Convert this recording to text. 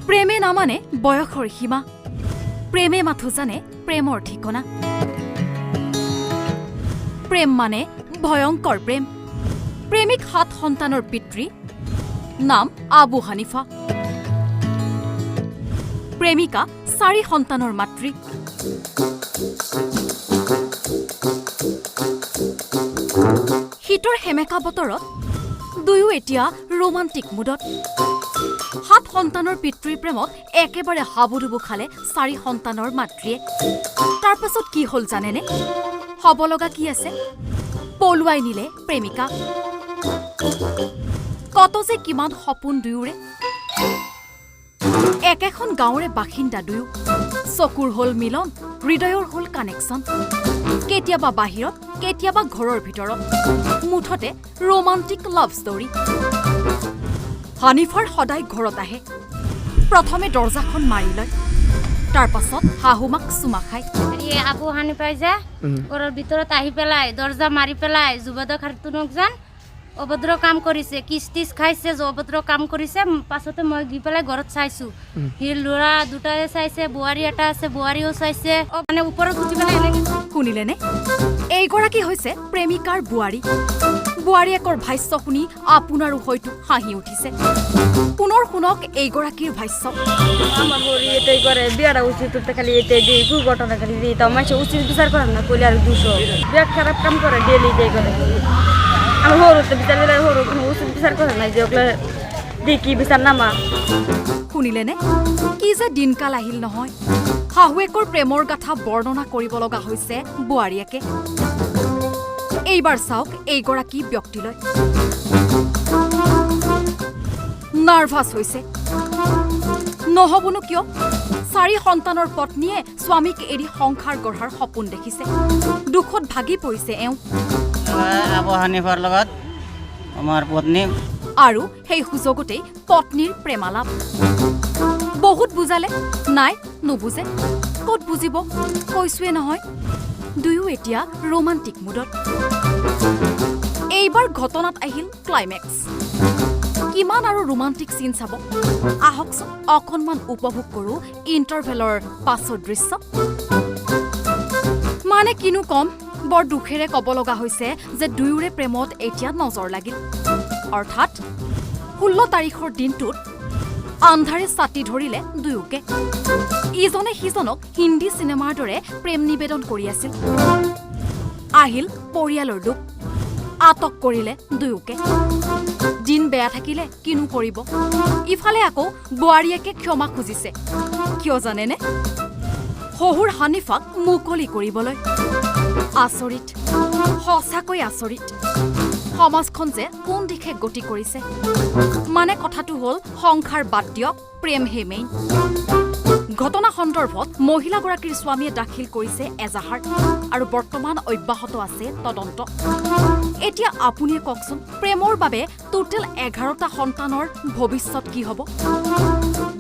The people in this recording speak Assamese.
প্ৰেমে নামানে বয়সৰ সীমা প্ৰেমে মাথো জানে প্ৰেমৰ ঠিকনা প্ৰেম মানে ভয়ংকৰ প্ৰেম প্ৰেমিক 7 সন্তানৰ পিতৃ নাম আবু হানিফা প্ৰেমিকা 4 সন্তানৰ মাতৃ শীতৰ হেমেকা বতৰত দুয়ো এতিয়া ৰোমান্টিক মুডত 7 সন্তানৰ পিতৃৰ প্ৰেমত একেবাৰে হাবুডুবু খালে 4 সন্তানৰ মাতৃয়ে তাৰ পাছত কি হল জানেনে হব লগা কি আছে পলুৱাই নিলে প্ৰেমিকা কত যে কিমান সপোন দুয়োৰে একেখন গাঁৱৰে বাসিন্দা দুয়ো চকুৰ হল মিলন হৃদয়ৰ হল কানেকশ্যন কেতিয়াবা বাহিৰত কেতিয়াবা ঘৰৰ ভিতৰত মুঠতে ৰোমান্টিক লাভ ষ্টৰী হানিফাৰ সদায় ঘৰত আহে প্ৰথমে দৰজাখন মাৰি লয় তাৰ পাছত হাহুমাক চুমা খায় আবু হানিফাই যে ঘৰৰ ভিতৰত আহি পেলাই দৰজা মাৰি পেলাই যুবদ খাতুনক যেন অভদ্ৰ কাম কৰিছে কিস্তিস খাইছে অভদ্ৰ কাম কৰিছে পাছতে মই গৈ পেলাই ঘৰত চাইছো হি ল'ৰা দুটাই চাইছে বোৱাৰী এটা আছে বোৱাৰীও চাইছে মানে ওপৰত উঠি পেলাই এনেকে শুনিলেনে এইগৰাকী হৈছে প্ৰেমিকাৰ বোৱাৰীয়েকৰ ভাষ্য শুনি আপোনাৰো হয়তো হাঁহি উঠিছে পুনৰ শুনক এইগৰাকীৰ ভাষ্য আমার বড়ি এটাই করে বিয়াটা উচিত তো খালি এটাই দিই কু ঘটনা খালি দিই তাও মাসে উচিত বিচার করেন না কইলে আর 200 বিয়া খারাপ কাম করে ডেলি এটাই করে আমার হরু তো বিচার দিলে হরু কোনো উচিত বিচার করে না যে ওগুলো দেখি বিচার নামা শুনিলেনে কি যে দিনকাল আহিল নহয় শাহুৱেকৰ প্ৰেমৰ গাথা বৰ্ণনা কৰিব লগা হৈছে বোৱাৰীয়েকে এইবাৰ চাওক এইগৰাকী ব্যক্তিলৈ নাৰ্ভাছ হৈছে নহবনো কিয় 4 সন্তানৰ পত্নীয়ে স্বামীক এৰি সংসাৰ গঢ়াৰ সপোন দেখিছে দুখত ভাগি পৰিছে এওঁ আবু হানিফাৰ লগত আমাৰ পত্নী আৰু সেই সুযোগতেই পত্নীৰ প্ৰেমালাপ বহুত বুজালে নাই নুবুজে ক'ত বুজিব কৈছোৱে নহয় দুয়ো এতিয়া ৰোমান্টিক মুডত এইবাৰ ঘটনাত আহিল ক্লাইমেক্স কিমান আৰু ৰোমান্টিক সিন চাব আহকচোন অকণমান উপভোগ কৰো ইণ্টাৰভেলৰ পাছৰ দৃশ্য মানে কিনো কম বৰ দুখেৰে ক'ব লগা হৈছে যে দুয়োৰে প্ৰেমত এতিয়া নজৰ লাগিল অৰ্থাৎ 16 তাৰিখৰ দিনটোত আন্ধাৰে ছাতি ধৰিলে দুয়োকে ইজনে সিজনক হিন্দী চিনেমাৰ দৰে প্ৰেম নিবেদন কৰি আছিল আহিল পৰিয়ালৰ লোক আটক কৰিলে দুয়োকে দিন বেয়া থাকিলে কিনো কৰিব ইফালে আকৌ বোৱাৰীয়েকে ক্ষমা খুজিছে কিয় জানেনে শহুৰ হানিফাক মুকলি কৰিবলৈ আচৰিত সঁচাকৈ আচৰিত সমাজখন যে কোন দিশে গতি কৰিছে মানে কথাটো হল সংসাৰ বাদ দিয়ক প্ৰেম হে মেইন ঘটনা সন্দৰ্ভত মহিলাগৰাকীৰ স্বামীয়ে দাখিল কৰিছে এজাহাৰ আৰু বৰ্তমান অব্যাহত আছে তদন্ত এতিয়া আপুনিয়ে কওকচোন প্ৰেমৰ বাবে টোটেল 11টা সন্তানৰ ভৱিষ্যত কি হ'ব